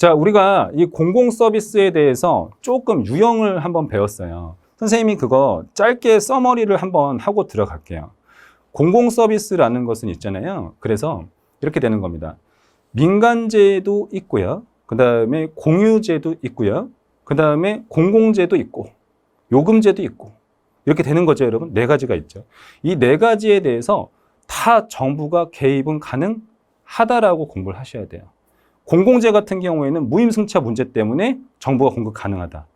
자, 우리가 이 공공 서비스에 대해서 조금 유형을 한번 배웠어요. 선생님이 그거 짧게 서머리를 한번 하고 들어갈게요. 공공 서비스라는 것은 있잖아요. 그래서 이렇게 되는 겁니다. 민간제도 있고요. 그 다음에 공유제도 있고요. 그 다음에 공공제도 있고 요금제도 있고 이렇게 되는 거죠, 여러분. 네 가지가 있죠. 이 네 가지에 대해서 다 정부가 개입은 가능하다라고 공부를 하셔야 돼요. 공공재 같은 경우에는 무임승차 문제 때문에 정부가 공급 가능하다.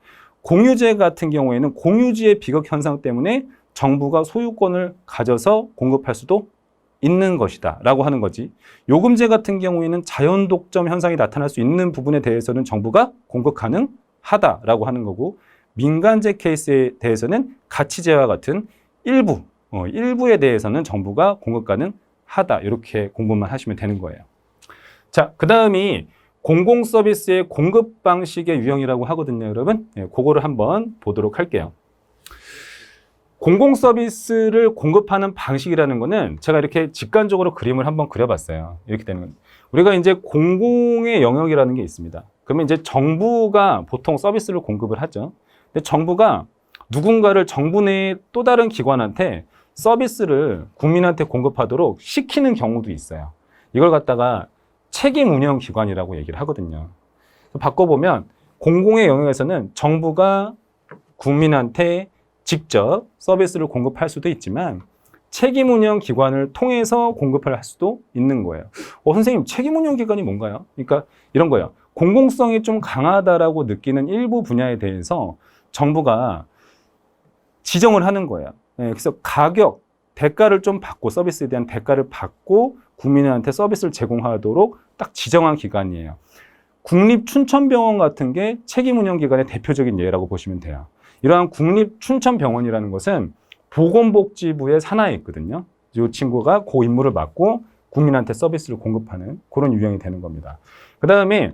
공유재 같은 경우에는 공유지의 비극 현상 때문에 정부가 소유권을 가져서 공급할 수도 있는 것이다 라고 하는 거지. 요금제 같은 경우에는 자연 독점 현상이 나타날 수 있는 부분에 대해서는 정부가 공급 가능하다라고 하는 거고, 민간제 케이스에 대해서는 가치제와 같은 일부에 대해서는 정부가 공급 가능하다, 이렇게 공부만 하시면 되는 거예요. 자, 그 다음이 공공 서비스의 공급 방식의 유형이라고 하거든요, 여러분. 네, 그거를 한번 보도록 할게요. 공공 서비스를 공급하는 방식이라는 거는 제가 이렇게 직관적으로 그림을 한번 그려봤어요. 이렇게 되는 건. 우리가 이제 공공의 영역이라는 게 있습니다. 그러면 이제 정부가 보통 서비스를 공급을 하죠. 근데 정부가 누군가를 정부 내의 또 다른 기관한테 서비스를 국민한테 공급하도록 시키는 경우도 있어요. 이걸 갖다가 책임 운영 기관이라고 얘기를 하거든요. 바꿔보면 공공의 영역에서는 정부가 국민한테 직접 서비스를 공급할 수도 있지만 책임 운영 기관을 통해서 공급을 할 수도 있는 거예요. 선생님, 책임 운영 기관이 뭔가요? 그러니까 이런 거예요. 공공성이 좀 강하다라고 느끼는 일부 분야에 대해서 정부가 지정을 하는 거예요. 그래서 가격, 대가를 좀 받고, 서비스에 대한 대가를 받고 국민한테 서비스를 제공하도록 딱 지정한 기관이에요. 국립춘천병원 같은 게 책임운영기관의 대표적인 예라고 보시면 돼요. 이러한 국립춘천병원이라는 것은 보건복지부의 산하에 있거든요. 이 친구가 그 임무를 맡고 국민한테 서비스를 공급하는 그런 유형이 되는 겁니다. 그 다음에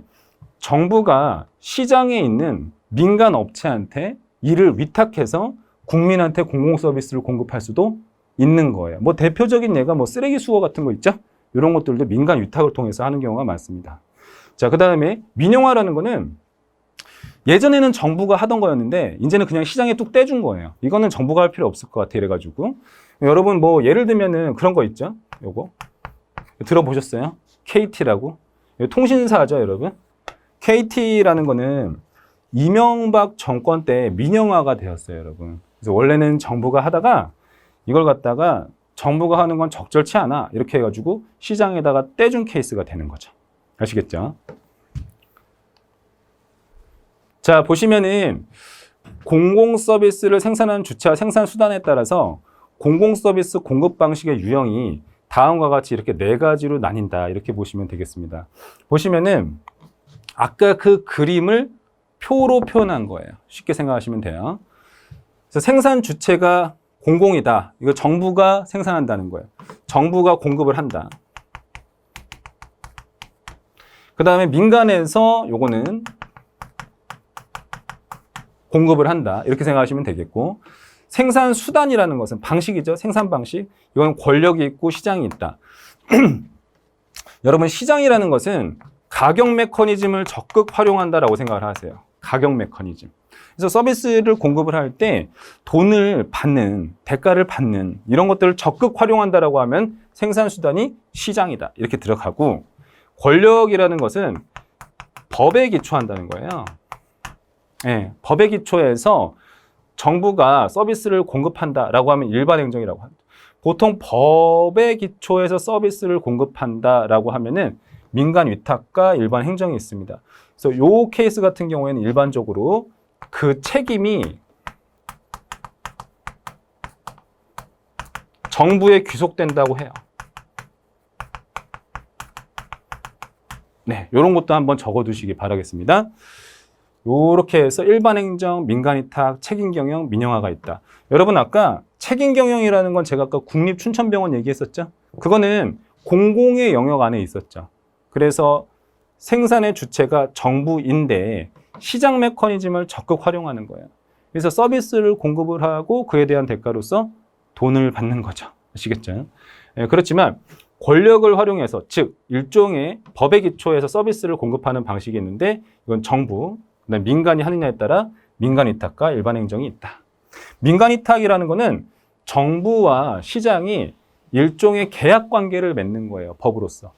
정부가 시장에 있는 민간 업체한테 일을 위탁해서 국민한테 공공 서비스를 공급할 수도 있는 거예요. 뭐 대표적인 예가 뭐 쓰레기 수거 같은 거 있죠? 이런 것들도 민간 위탁을 통해서 하는 경우가 많습니다. 자, 그 다음에 민영화라는 거는 예전에는 정부가 하던 거였는데 이제는 그냥 시장에 뚝 떼준 거예요. 이거는 정부가 할 필요 없을 것 같아, 이래가지고. 여러분 뭐 예를 들면은 그런 거 있죠? 요거 들어보셨어요? KT라고. 통신사죠, 여러분. KT라는 거는 이명박 정권 때 민영화가 되었어요, 여러분. 그래서 원래는 정부가 하다가 이걸 갖다가 정부가 하는 건 적절치 않아, 이렇게 해가지고 시장에다가 떼준 케이스가 되는 거죠. 아시겠죠? 자, 보시면은 공공 서비스를 생산하는 주체와 생산 수단에 따라서 공공 서비스 공급 방식의 유형이 다음과 같이 이렇게 네 가지로 나뉜다, 이렇게 보시면 되겠습니다. 보시면은 아까 그 그림을 표로 표현한 거예요. 쉽게 생각하시면 돼요. 그래서 생산 주체가 공공이다. 이거 정부가 생산한다는 거예요. 정부가 공급을 한다. 그 다음에 민간에서 요거는 공급을 한다, 이렇게 생각하시면 되겠고, 생산 수단이라는 것은 방식이죠. 생산 방식. 이건 권력이 있고 시장이 있다. 여러분, 시장이라는 것은 가격 메커니즘을 적극 활용한다라고 생각을 하세요. 가격 메커니즘. 그래서 서비스를 공급을 할 때 돈을 받는, 대가를 받는 이런 것들을 적극 활용한다라고 하면 생산 수단이 시장이다, 이렇게 들어가고, 권력이라는 것은 법에 기초한다는 거예요. 네, 법에 기초해서 정부가 서비스를 공급한다라고 하면 일반 행정이라고 합니다. 보통 법에 기초해서 서비스를 공급한다라고 하면은 민간 위탁과 일반 행정이 있습니다. 그래서 요 케이스 같은 경우에는 일반적으로 그 책임이 정부에 귀속된다고 해요. 네, 이런 것도 한번 적어두시기 바라겠습니다. 이렇게 해서 일반 행정, 민간 위탁, 책임 경영, 민영화가 있다. 여러분, 아까 책임 경영이라는 건 제가 아까 국립춘천병원 얘기했었죠? 그거는 공공의 영역 안에 있었죠. 그래서 생산의 주체가 정부인데 시장 메커니즘을 적극 활용하는 거예요. 그래서 서비스를 공급을 하고 그에 대한 대가로서 돈을 받는 거죠. 아시겠죠? 네, 그렇지만 권력을 활용해서, 즉 일종의 법에 기초해서 서비스를 공급하는 방식이 있는데 이건 정부, 그다음에 민간이 하느냐에 따라 민간 위탁과 일반 행정이 있다. 민간 위탁이라는 거는 정부와 시장이 일종의 계약 관계를 맺는 거예요, 법으로서.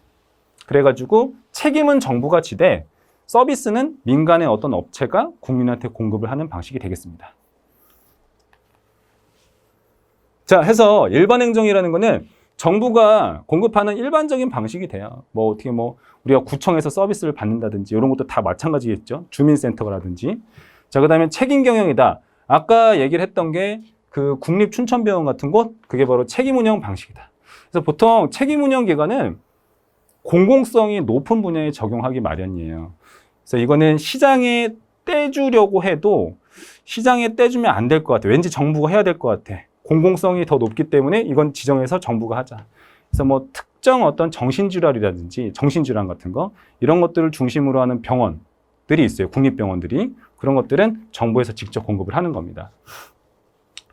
그래가지고 책임은 정부가 지되 서비스는 민간의 어떤 업체가 국민한테 공급을 하는 방식이 되겠습니다. 자, 해서 일반 행정이라는 거는 정부가 공급하는 일반적인 방식이 돼요. 뭐 어떻게 뭐 우리가 구청에서 서비스를 받는다든지 이런 것도 다 마찬가지겠죠. 주민센터라든지. 자, 그다음에 책임 경영이다. 아까 얘기를 했던 게 그 국립춘천병원 같은 곳, 그게 바로 책임 운영 방식이다. 그래서 보통 책임 운영 기관은 공공성이 높은 분야에 적용하기 마련이에요. 그래서 이거는 시장에 떼주려고 해도 시장에 떼주면 안 될 것 같아. 왠지 정부가 해야 될 것 같아. 공공성이 더 높기 때문에 이건 지정해서 정부가 하자. 그래서 뭐 특정 어떤 정신질환이라든지 정신질환 같은 거 이런 것들을 중심으로 하는 병원들이 있어요. 국립병원들이. 그런 것들은 정부에서 직접 공급을 하는 겁니다.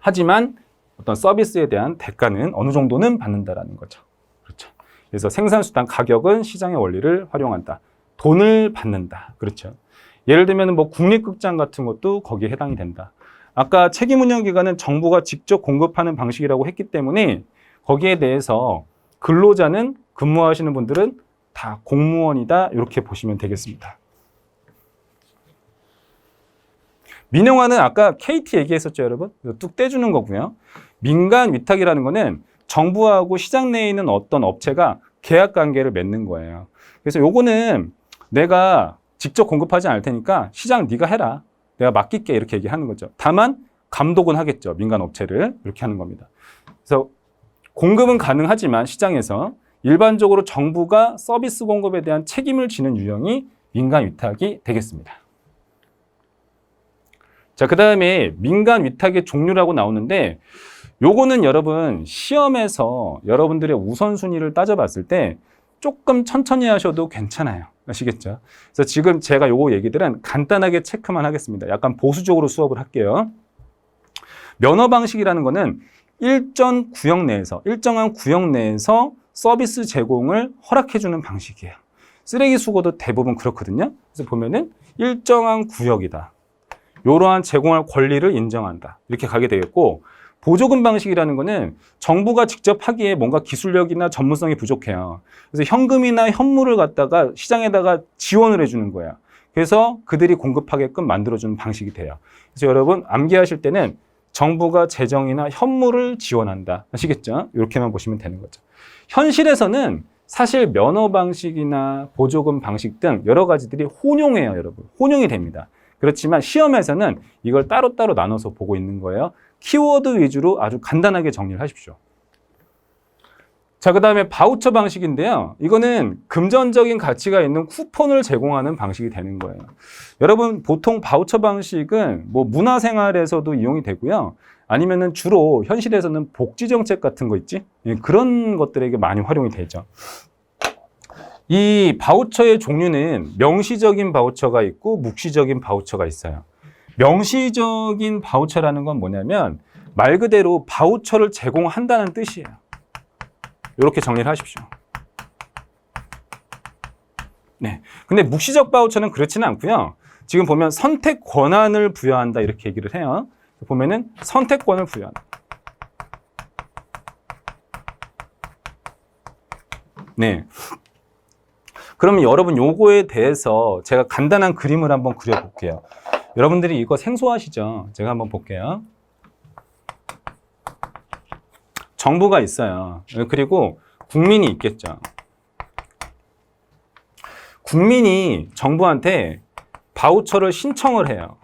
하지만 어떤 서비스에 대한 대가는 어느 정도는 받는다라는 거죠. 그렇죠. 그래서 생산수단 가격은 시장의 원리를 활용한다. 돈을 받는다. 그렇죠. 예를 들면 뭐 국립극장 같은 것도 거기에 해당이 된다. 아까 책임운영기관은 정부가 직접 공급하는 방식이라고 했기 때문에 거기에 대해서 근로자는 근무하시는 분들은 다 공무원이다. 이렇게 보시면 되겠습니다. 민영화는 아까 KT 얘기했었죠, 여러분? 뚝 떼주는 거고요. 민간 위탁이라는 거는 정부하고 시장 내에 있는 어떤 업체가 계약 관계를 맺는 거예요. 그래서 요거는 내가 직접 공급하지 않을 테니까 시장 네가 해라. 내가 맡길게 이렇게 얘기하는 거죠. 다만 감독은 하겠죠. 민간 업체를 이렇게 하는 겁니다. 그래서 공급은 가능하지만 시장에서 일반적으로 정부가 서비스 공급에 대한 책임을 지는 유형이 민간 위탁이 되겠습니다. 자, 그 다음에 민간 위탁의 종류라고 나오는데 요거는 여러분 시험에서 여러분들의 우선순위를 따져봤을 때 조금 천천히 하셔도 괜찮아요. 아시겠죠? 그래서 지금 제가 요거 얘기들은 간단하게 체크만 하겠습니다. 약간 보수적으로 수업을 할게요. 면허 방식이라는 거는 일정한 구역 내에서 서비스 제공을 허락해주는 방식이에요. 쓰레기 수거도 대부분 그렇거든요. 그래서 보면은 일정한 구역이다. 이러한 제공할 권리를 인정한다. 이렇게 가게 되겠고, 보조금 방식이라는 거는 정부가 직접 하기에 뭔가 기술력이나 전문성이 부족해요. 그래서 현금이나 현물을 갖다가 시장에다가 지원을 해주는 거야. 그래서 그들이 공급하게끔 만들어주는 방식이 돼요. 그래서 여러분 암기하실 때는 정부가 재정이나 현물을 지원한다. 아시겠죠? 이렇게만 보시면 되는 거죠. 현실에서는 사실 면허 방식이나 보조금 방식 등 여러 가지들이 혼용해요, 여러분. 혼용이 됩니다. 그렇지만 시험에서는 이걸 따로따로 나눠서 보고 있는 거예요. 키워드 위주로 아주 간단하게 정리를 하십시오. 자, 그 다음에 바우처 방식인데요. 이거는 금전적인 가치가 있는 쿠폰을 제공하는 방식이 되는 거예요. 여러분, 보통 바우처 방식은 뭐 문화생활에서도 이용이 되고요. 아니면은 주로 현실에서는 복지정책 같은 거 있지? 그런 것들에게 많이 활용이 되죠. 이 바우처의 종류는 명시적인 바우처가 있고 묵시적인 바우처가 있어요. 명시적인 바우처라는 건 뭐냐면 말 그대로 바우처를 제공한다는 뜻이에요. 이렇게 정리를 하십시오. 네. 근데 묵시적 바우처는 그렇지는 않고요. 지금 보면 선택 권한을 부여한다 이렇게 얘기를 해요. 보면은 선택권을 부여한다. 네. 그러면 여러분 요거에 대해서 제가 간단한 그림을 한번 그려볼게요. 여러분들이 이거 생소하시죠? 제가 한번 볼게요. 정부가 있어요. 그리고 국민이 있겠죠. 국민이 정부한테 바우처를 신청을 해요.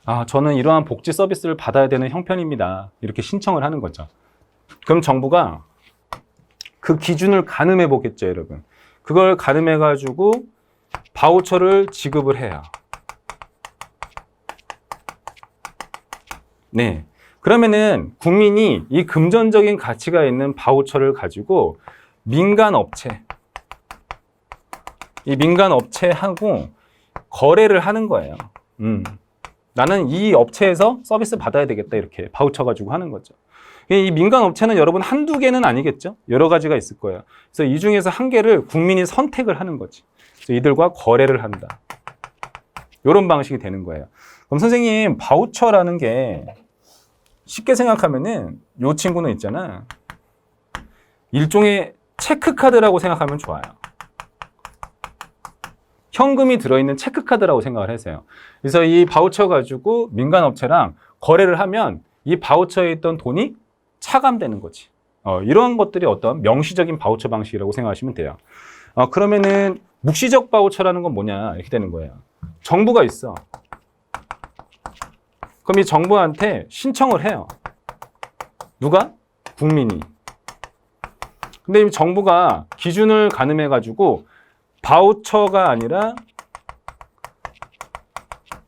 아, 저는 이러한 복지 서비스를 받아야 되는 형편입니다. 이렇게 신청을 하는 거죠. 그럼 정부가 그 기준을 가늠해 보겠죠, 여러분. 그걸 가늠해 가지고 바우처를 지급을 해요. 네. 그러면은 국민이 이 금전적인 가치가 있는 바우처를 가지고 민간 업체, 이 민간 업체하고 거래를 하는 거예요. 나는 이 업체에서 서비스 받아야 되겠다 이렇게 바우처 가지고 하는 거죠. 이 민간 업체는 여러분 한두 개는 아니겠죠? 여러 가지가 있을 거예요. 그래서 이 중에서 한 개를 국민이 선택을 하는 거지. 그래서 이들과 거래를 한다. 이런 방식이 되는 거예요. 그럼 선생님, 바우처라는 게 쉽게 생각하면은 이 친구는 있잖아. 일종의 체크카드라고 생각하면 좋아요. 현금이 들어있는 체크카드라고 생각을 하세요. 그래서 이 바우처 가지고 민간 업체랑 거래를 하면 이 바우처에 있던 돈이 차감되는 거지. 이런 것들이 어떤 명시적인 바우처 방식이라고 생각하시면 돼요. 그러면은 묵시적 바우처라는 건 뭐냐 이렇게 되는 거예요. 정부가 있어. 그럼 이 정부한테 신청을 해요. 누가? 국민이. 근데 이 정부가 기준을 가늠해 가지고 바우처가 아니라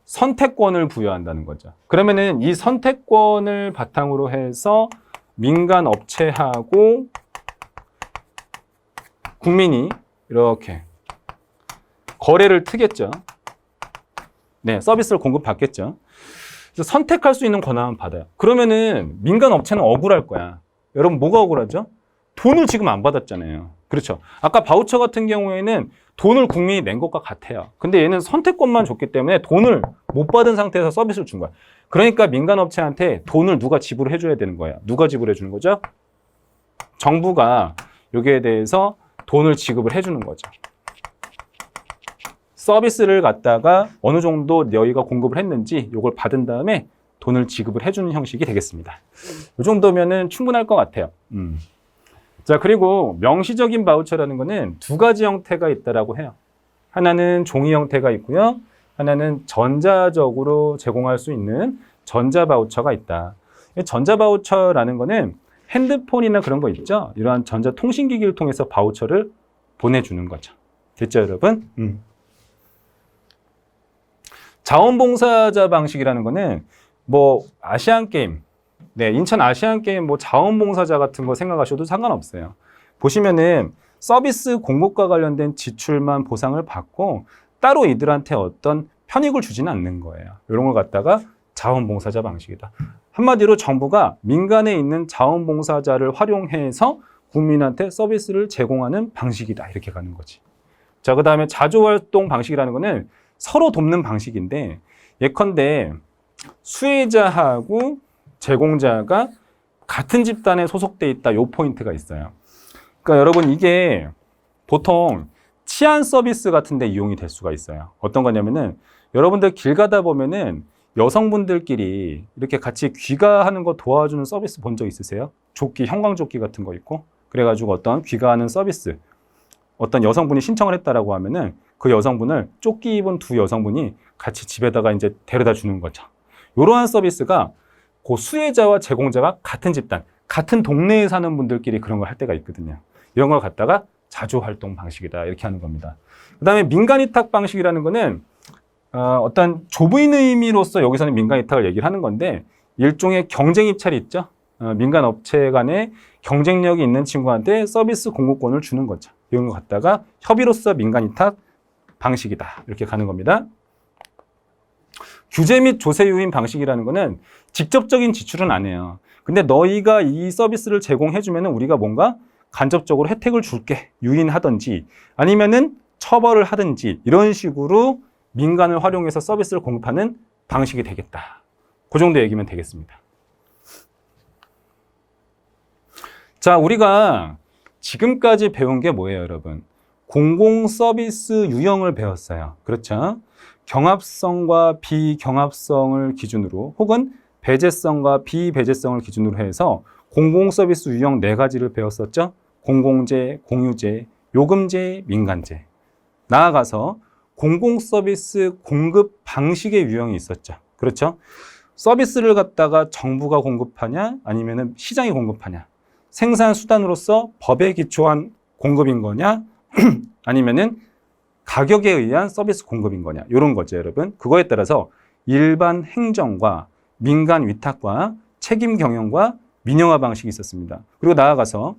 선택권을 부여한다는 거죠. 그러면은 이 선택권을 바탕으로 해서 민간 업체하고 국민이 이렇게 거래를 트겠죠. 네, 서비스를 공급받겠죠. 그래서 선택할 수 있는 권한은 받아요. 그러면은 민간 업체는 억울할 거야. 여러분 뭐가 억울하죠? 돈을 지금 안 받았잖아요. 그렇죠. 아까 바우처 같은 경우에는 돈을 국민이 낸 것과 같아요. 근데 얘는 선택권만 줬기 때문에 돈을 못 받은 상태에서 서비스를 준 거야. 그러니까 민간 업체한테 돈을 누가 지불해 줘야 되는 거야. 누가 지불해 주는 거죠? 정부가 여기에 대해서 돈을 지급을 해 주는 거죠. 서비스를 갖다가 어느 정도 너희가 공급을 했는지 이걸 받은 다음에 돈을 지급을 해 주는 형식이 되겠습니다. 이 정도면은 충분할 것 같아요. 자, 그리고 명시적인 바우처라는 거는 두 가지 형태가 있다라고 해요. 하나는 종이 형태가 있고요. 하나는 전자적으로 제공할 수 있는 전자 바우처가 있다. 전자 바우처라는 거는 핸드폰이나 그런 거 있죠. 이러한 전자 통신기기를 통해서 바우처를 보내주는 거죠. 됐죠, 여러분? 자원봉사자 방식이라는 거는 뭐 아시안 게임, 네, 인천 아시안 게임 뭐 자원봉사자 같은 거 생각하셔도 상관없어요. 보시면은 서비스 공급과 관련된 지출만 보상을 받고 따로 이들한테 어떤 편익을 주지는 않는 거예요. 이런 걸 갖다가 자원봉사자 방식이다. 한마디로 정부가 민간에 있는 자원봉사자를 활용해서 국민한테 서비스를 제공하는 방식이다. 이렇게 가는 거지. 자, 그 다음에 자조활동 방식이라는 거는 서로 돕는 방식인데 예컨대 수혜자하고 제공자가 같은 집단에 소속돼 있다. 요 포인트가 있어요. 그러니까 여러분 이게 보통 치안 서비스 같은 데 이용이 될 수가 있어요. 어떤 거냐면은 여러분들 길 가다 보면은 여성분들끼리 이렇게 같이 귀가하는 거 도와주는 서비스 본 적 있으세요? 조끼, 형광조끼 같은 거 있고 그래가지고 어떤 귀가하는 서비스 어떤 여성분이 신청을 했다라고 하면은 그 여성분을 조끼 입은 두 여성분이 같이 집에다가 이제 데려다 주는 거죠. 이러한 서비스가 그 수혜자와 제공자가 같은 집단, 같은 동네에 사는 분들끼리 그런 걸 할 때가 있거든요. 이런 걸 갖다가 자조활동 방식이다 이렇게 하는 겁니다. 그 다음에 민간위탁 방식이라는 거는 어떤 좁은 의미로서 여기서는 민간위탁을 얘기를 하는 건데 일종의 경쟁 입찰이 있죠. 민간 업체 간에 경쟁력이 있는 친구한테 서비스 공급권을 주는 거죠. 이런 거 갖다가 협의로서 민간위탁 방식이다 이렇게 가는 겁니다. 규제 및 조세 유인 방식이라는 거는 직접적인 지출은 안 해요. 근데 너희가 이 서비스를 제공해주면 우리가 뭔가 간접적으로 혜택을 줄게 유인하든지 아니면은 처벌을 하든지 이런 식으로 민간을 활용해서 서비스를 공급하는 방식이 되겠다. 그 정도 얘기면 되겠습니다. 자, 우리가 지금까지 배운 게 뭐예요, 여러분? 공공 서비스 유형을 배웠어요. 그렇죠? 경합성과 비경합성을 기준으로 혹은 배제성과 비배제성을 기준으로 해서 공공 서비스 유형 4가지를 배웠었죠. 공공재, 공유재, 요금재, 민간재. 나아가서 공공 서비스 공급 방식의 유형이 있었죠. 그렇죠? 서비스를 갖다가 정부가 공급하냐 아니면 시장이 공급하냐. 생산 수단으로서 법에 기초한 공급인 거냐 아니면은 가격에 의한 서비스 공급인 거냐 이런 거죠, 여러분. 그거에 따라서 일반 행정과 민간 위탁과 책임 경영과 민영화 방식이 있었습니다. 그리고 나아가서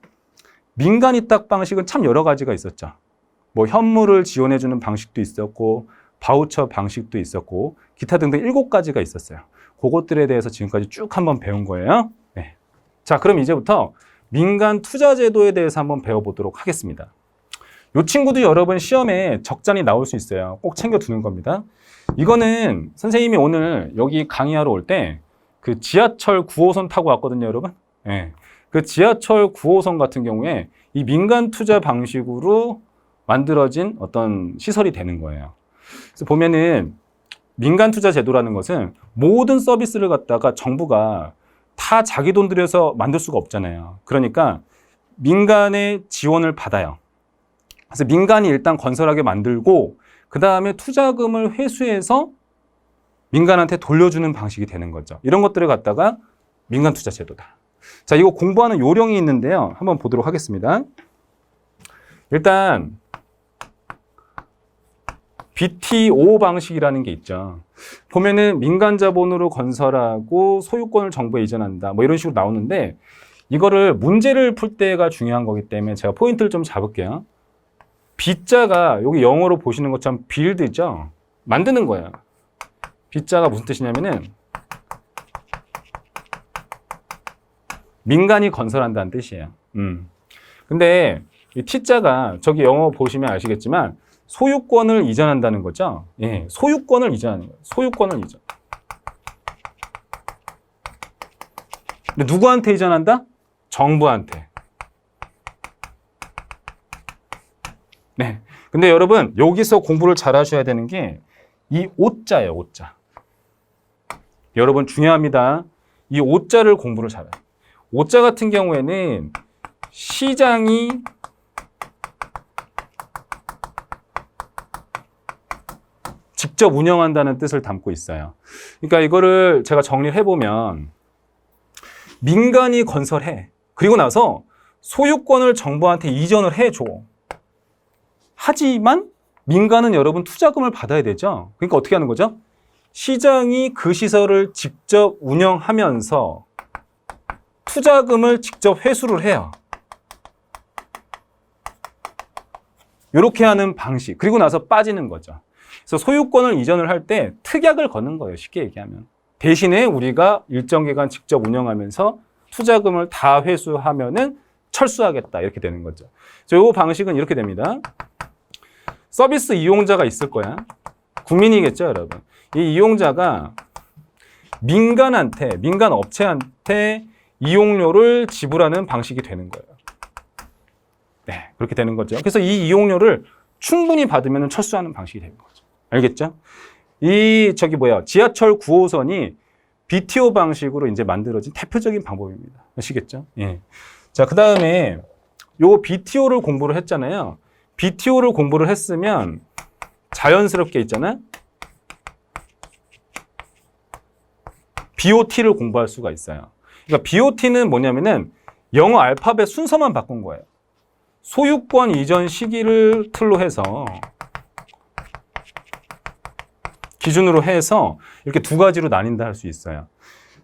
민간 위탁 방식은 참 여러 가지가 있었죠. 뭐 현물을 지원해주는 방식도 있었고 바우처 방식도 있었고 기타 등등 7가지가 있었어요. 그것들에 대해서 지금까지 쭉 한번 배운 거예요. 네. 자, 그럼 이제부터 민간 투자 제도에 대해서 한번 배워보도록 하겠습니다. 이 친구도 여러분 시험에 적잖이 나올 수 있어요. 꼭 챙겨두는 겁니다. 이거는 선생님이 오늘 여기 강의하러 올 때 그 지하철 9호선 타고 왔거든요, 여러분. 네. 그 지하철 9호선 같은 경우에 이 민간 투자 방식으로 만들어진 어떤 시설이 되는 거예요. 그래서 보면은 민간 투자 제도라는 것은 모든 서비스를 갖다가 정부가 다 자기 돈 들여서 만들 수가 없잖아요. 그러니까 민간의 지원을 받아요. 그래서 민간이 일단 건설하게 만들고 그 다음에 투자금을 회수해서 민간한테 돌려주는 방식이 되는 거죠. 이런 것들을 갖다가 민간 투자 제도다. 자, 이거 공부하는 요령이 있는데요. 한번 보도록 하겠습니다. 일단 BTO 방식이라는 게 있죠. 보면은 민간 자본으로 건설하고 소유권을 정부에 이전한다. 뭐 이런 식으로 나오는데 이거를 문제를 풀 때가 중요한 거기 때문에 제가 포인트를 좀 잡을게요. B자가 여기 영어로 보시는 것처럼 build죠. 만드는 거예요. B자가 무슨 뜻이냐면은 민간이 건설한다는 뜻이에요. 근데 이 T자가 저기 영어 보시면 아시겠지만 소유권을 이전한다는 거죠. 예, 소유권을 이전하는 거예요. 소유권을 이전. 근데 누구한테 이전한다? 정부한테. 네. 근데 여러분 여기서 공부를 잘 하셔야 되는 게 이 오자예요. 오자. 여러분 중요합니다. 이 오자를 공부를 잘해요. 오자 같은 경우에는 시장이 직접 운영한다는 뜻을 담고 있어요. 그러니까 이거를 제가 정리를 해보면 민간이 건설해. 그리고 나서 소유권을 정부한테 이전을 해줘. 하지만 민간은 여러분 투자금을 받아야 되죠. 그러니까 어떻게 하는 거죠? 시장이 그 시설을 직접 운영하면서 투자금을 직접 회수를 해요. 이렇게 하는 방식. 그리고 나서 빠지는 거죠. 그래서 소유권을 이전을 할 때 특약을 거는 거예요. 쉽게 얘기하면. 대신에 우리가 일정 기간 직접 운영하면서 투자금을 다 회수하면은 철수하겠다. 이렇게 되는 거죠. 이 방식은 이렇게 됩니다. 서비스 이용자가 있을 거야. 국민이겠죠, 여러분. 이 이용자가 민간 업체한테 이용료를 지불하는 방식이 되는 거예요. 네, 그렇게 되는 거죠. 그래서 이 이용료를 충분히 받으면 철수하는 방식이 되는 거죠. 알겠죠? 지하철 9호선이 BTO 방식으로 이제 만들어진 대표적인 방법입니다. 아시겠죠? 예. 자, 그 다음에 요 BTO를 공부를 했잖아요. BTO를 공부를 했으면 자연스럽게 있잖아요. BOT를 공부할 수가 있어요. 그러니까 BOT는 뭐냐면은 영어 알파벳 순서만 바꾼 거예요. 소유권 이전 시기를 틀로 해서 기준으로 해서 이렇게 두 가지로 나뉜다 할 수 있어요.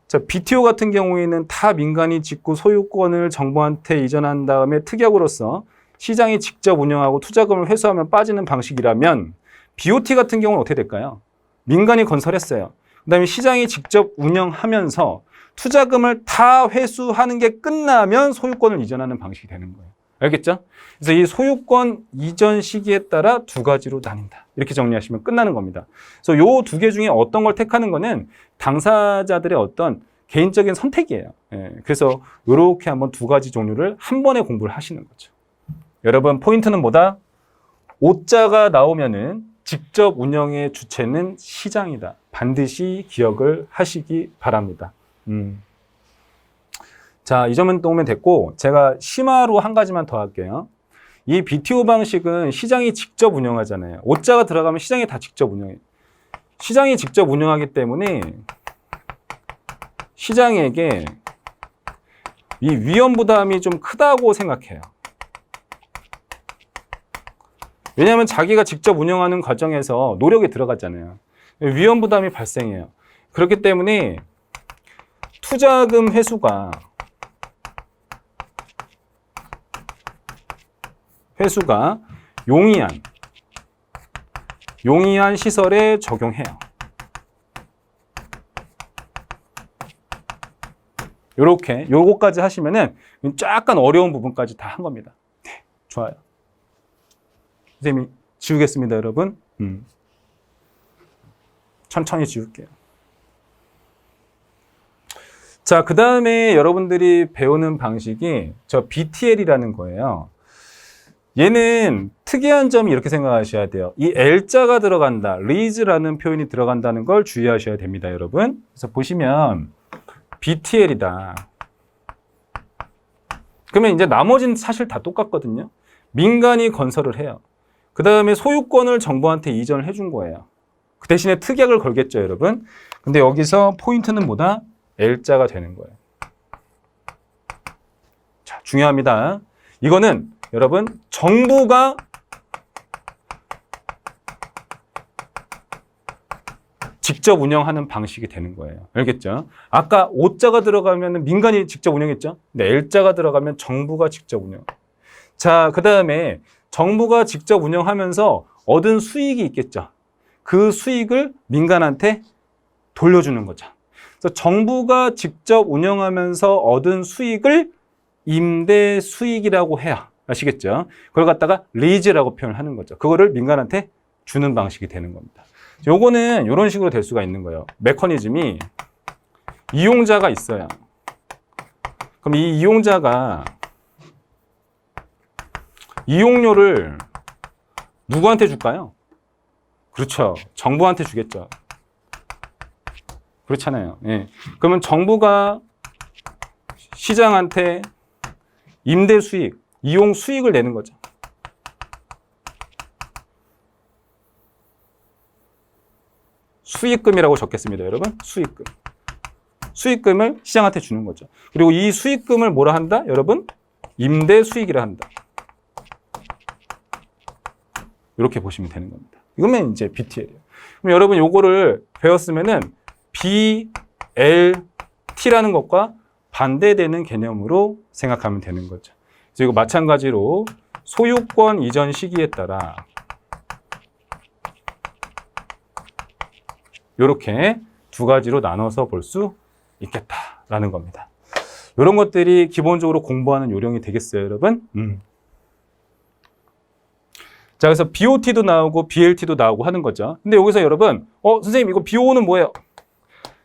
자, BTO 같은 경우에는 다 민간이 짓고 소유권을 정부한테 이전한 다음에 특약으로서 시장이 직접 운영하고 투자금을 회수하면 빠지는 방식이라면 BOT 같은 경우는 어떻게 될까요? 민간이 건설했어요. 그 다음에 시장이 직접 운영하면서 투자금을 다 회수하는 게 끝나면 소유권을 이전하는 방식이 되는 거예요. 알겠죠? 그래서 이 소유권 이전 시기에 따라 두 가지로 나뉜다. 이렇게 정리하시면 끝나는 겁니다. 그래서 요 두 개 중에 어떤 걸 택하는 거는 당사자들의 어떤 개인적인 선택이에요. 예, 그래서 이렇게 한번 두 가지 종류를 한 번에 공부를 하시는 거죠. 여러분 포인트는 뭐다? 오자가 나오면은 직접 운영의 주체는 시장이다. 반드시 기억을 하시기 바랍니다. 자, 이 점은 또 오면 됐고 제가 심화로 한 가지만 더 할게요. 이 BTO 방식은 시장이 직접 운영하잖아요. 오자가 들어가면 시장이 다 직접 운영해요. 시장이 직접 운영하기 때문에 시장에게 이 위험 부담이 좀 크다고 생각해요. 왜냐하면 자기가 직접 운영하는 과정에서 노력이 들어갔잖아요. 위험 부담이 발생해요. 그렇기 때문에 투자금 회수가 용이한 시설에 적용해요. 요거까지 하시면은 약간 어려운 부분까지 다 한 겁니다. 네, 좋아요. 선생님이 지우겠습니다, 여러분. 천천히 지울게요. 자, 그 다음에 여러분들이 배우는 방식이 저 BTL이라는 거예요. 얘는 특이한 점이 이렇게 생각하셔야 돼요. 이 L자가 들어간다, 리즈라는 표현이 들어간다는 걸 주의하셔야 됩니다, 여러분. 그래서 보시면 BTL이다. 그러면 이제 나머지는 사실 다 똑같거든요. 민간이 건설을 해요. 그 다음에 소유권을 정부한테 이전을 해준 거예요. 그 대신에 특약을 걸겠죠, 여러분. 근데 여기서 포인트는 뭐다? L자가 되는 거예요. 자, 중요합니다. 이거는 여러분 정부가 직접 운영하는 방식이 되는 거예요. 알겠죠? 아까 O자가 들어가면 민간이 직접 운영했죠? 근데 L자가 들어가면 정부가 직접 운영. 자, 그 다음에 정부가 직접 운영하면서 얻은 수익이 있겠죠? 그 수익을 민간한테 돌려주는 거죠. 그래서 정부가 직접 운영하면서 얻은 수익을 임대 수익이라고 해요. 아시겠죠? 그걸 갖다가 리즈라고 표현하는 거죠. 그거를 민간한테 주는 방식이 되는 겁니다. 요거는 이런 식으로 될 수가 있는 거예요. 메커니즘이 이용자가 있어요. 그럼 이 이용자가 이용료를 누구한테 줄까요? 그렇죠. 정부한테 주겠죠. 그렇잖아요. 예. 그러면 정부가 시장한테 임대 수익, 이용 수익을 내는 거죠. 수익금이라고 적겠습니다, 여러분. 수익금. 수익금을 시장한테 주는 거죠. 그리고 이 수익금을 뭐라 한다? 여러분, 임대 수익이라 한다. 이렇게 보시면 되는 겁니다. 이거면 이제 BTL이에요. 그럼 여러분 요거를 배웠으면은 BLT라는 것과 반대되는 개념으로 생각하면 되는 거죠. 그래서 이거 마찬가지로 소유권 이전 시기에 따라 이렇게 두 가지로 나눠서 볼 수 있겠다라는 겁니다. 이런 것들이 기본적으로 공부하는 요령이 되겠어요, 여러분? 자, 그래서 BOT도 나오고 BLT도 나오고 하는 거죠. 근데 여기서 여러분, 선생님 이거 BO는 뭐예요?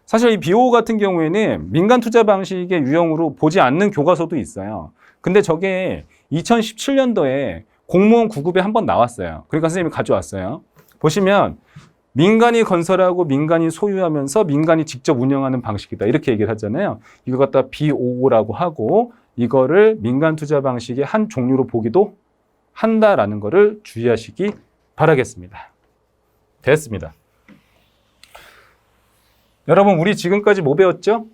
사실 이 BO 같은 경우에는 민간 투자 방식의 유형으로 보지 않는 교과서도 있어요. 근데 저게 2017년도에 공무원 9급에 한번 나왔어요. 그러니까 선생님이 가져왔어요. 보시면 민간이 건설하고 민간이 소유하면서 민간이 직접 운영하는 방식이다. 이렇게 얘기를 하잖아요. 이거 갖다 BO라고 하고 이거를 민간 투자 방식의 한 종류로 보기도 한다라는 거를 주의하시기 바라겠습니다. 됐습니다. 여러분, 우리 지금까지 뭐 배웠죠?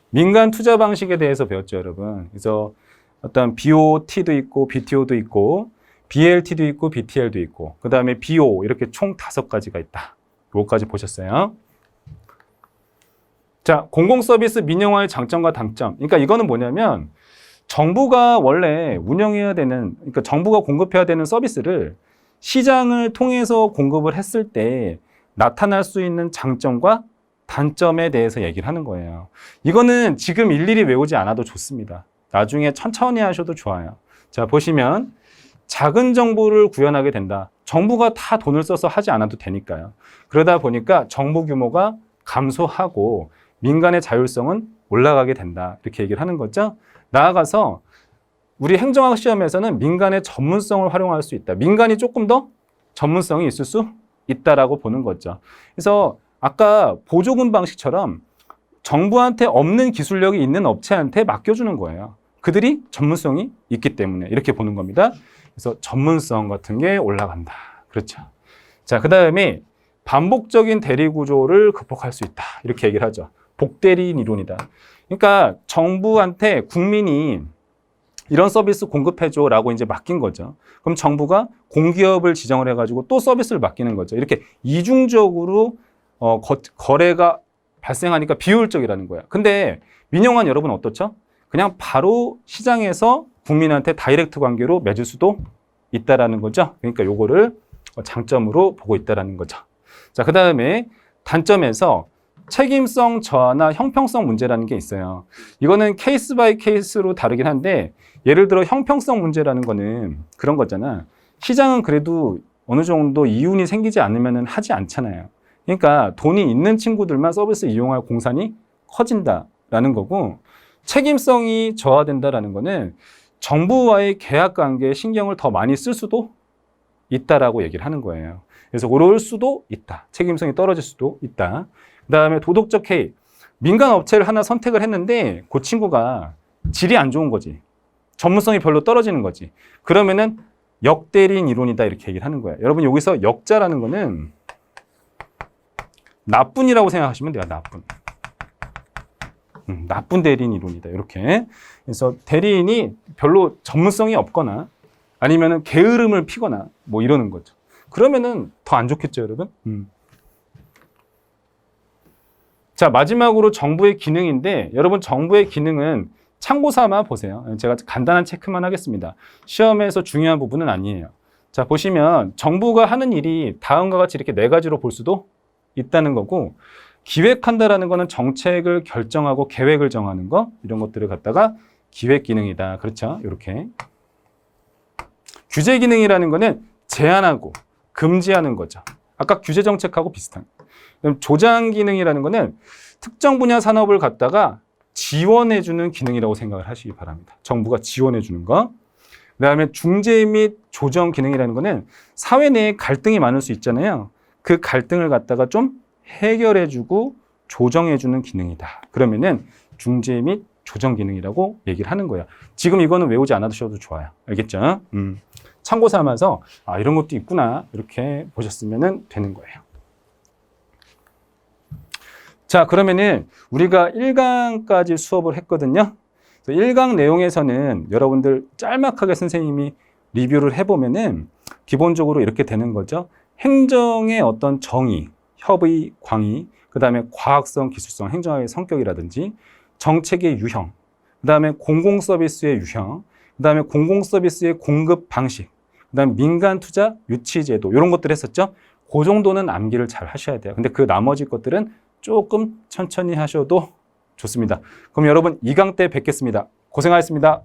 민간 투자 방식에 대해서 배웠죠, 여러분. 그래서 어떤 BOT도 있고 BTO도 있고 BLT도 있고 BTL도 있고 그 다음에 BO 이렇게 총 5가지가 있다. 요거까지 보셨어요. 자, 공공서비스 민영화의 장점과 단점. 그러니까 이거는 뭐냐면 정부가 원래 운영해야 되는, 그러니까 정부가 공급해야 되는 서비스를 시장을 통해서 공급을 했을 때 나타날 수 있는 장점과 단점에 대해서 얘기를 하는 거예요. 이거는 지금 일일이 외우지 않아도 좋습니다. 나중에 천천히 하셔도 좋아요. 자, 보시면 작은 정부를 구현하게 된다. 정부가 다 돈을 써서 하지 않아도 되니까요. 그러다 보니까 정부 규모가 감소하고 민간의 자율성은 올라가게 된다. 이렇게 얘기를 하는 거죠. 나아가서 우리 행정학 시험에서는 민간의 전문성을 활용할 수 있다. 민간이 조금 더 전문성이 있을 수 있다라고 보는 거죠. 그래서 아까 보조금 방식처럼 정부한테 없는 기술력이 있는 업체한테 맡겨주는 거예요. 그들이 전문성이 있기 때문에 이렇게 보는 겁니다. 그래서 전문성 같은 게 올라간다. 그렇죠. 자, 그 다음에 반복적인 대리 구조를 극복할 수 있다. 이렇게 얘기를 하죠. 복대리인 이론이다. 그러니까 정부한테 국민이 이런 서비스 공급해줘 라고 이제 맡긴 거죠. 그럼 정부가 공기업을 지정을 해가지고 또 서비스를 맡기는 거죠. 이렇게 이중적으로 거래가 발생하니까 비효율적이라는 거야. 근데 민영화는 여러분 어떻죠? 그냥 바로 시장에서 국민한테 다이렉트 관계로 맺을 수도 있다라는 거죠. 그러니까 요거를 장점으로 보고 있다라는 거죠. 자, 그 다음에 단점에서 책임성 저하나 형평성 문제라는 게 있어요. 이거는 케이스 바이 케이스로 다르긴 한데 예를 들어 형평성 문제라는 거는 그런 거잖아. 시장은 그래도 어느 정도 이윤이 생기지 않으면 하지 않잖아요. 그러니까 돈이 있는 친구들만 서비스 이용할 공산이 커진다라는 거고, 책임성이 저하된다라는 거는 정부와의 계약 관계에 신경을 더 많이 쓸 수도 있다라고 얘기를 하는 거예요. 그래서 그럴 수도 있다. 책임성이 떨어질 수도 있다. 그 다음에 도덕적 해이. 민간 업체를 하나 선택을 했는데 그 친구가 질이 안 좋은 거지. 전문성이 별로 떨어지는 거지. 그러면은 역대리인 이론이다 이렇게 얘기를 하는 거예요. 여러분 여기서 역자라는 거는 나쁜이라고 생각하시면 돼요. 나쁜 대리인 이론이다. 이렇게. 그래서 대리인이 별로 전문성이 없거나 아니면은 게으름을 피거나 뭐 이러는 거죠. 그러면은 더 안 좋겠죠, 여러분? 자, 마지막으로 정부의 기능인데 여러분 정부의 기능은 참고 삼아 보세요. 제가 간단한 체크만 하겠습니다. 시험에서 중요한 부분은 아니에요. 자, 보시면 정부가 하는 일이 다음과 같이 이렇게 네 가지로 볼 수도 있다는 거고, 기획한다라는 거는 정책을 결정하고 계획을 정하는 거, 이런 것들을 갖다가 기획 기능이다. 그렇죠? 이렇게. 규제 기능이라는 거는 제한하고 금지하는 거죠. 아까 규제 정책하고 비슷한. 그럼 조장 기능이라는 거는 특정 분야 산업을 갖다가 지원해주는 기능이라고 생각을 하시기 바랍니다. 정부가 지원해주는 거. 그 다음에 중재 및 조정 기능이라는 거는 사회 내에 갈등이 많을 수 있잖아요. 그 갈등을 갖다가 좀 해결해주고 조정해주는 기능이다. 그러면은 중재 및 조정 기능이라고 얘기를 하는 거예요. 지금 이거는 외우지 않으셔도 좋아요. 알겠죠? 참고 삼아서 아, 이런 것도 있구나 이렇게 보셨으면 되는 거예요. 자, 그러면은 우리가 1강까지 수업을 했거든요. 1강 내용에서는 여러분들 짤막하게 선생님이 리뷰를 해보면은 기본적으로 이렇게 되는 거죠. 행정의 어떤 정의, 협의, 광의, 그 다음에 과학성, 기술성, 행정학의 성격이라든지 정책의 유형, 그 다음에 공공서비스의 유형, 그 다음에 공공서비스의 공급 방식, 그 다음에 민간 투자 유치 제도 이런 것들 했었죠. 그 정도는 암기를 잘 하셔야 돼요. 근데 그 나머지 것들은 조금 천천히 하셔도 좋습니다. 그럼 여러분 2강 때 뵙겠습니다. 고생하셨습니다.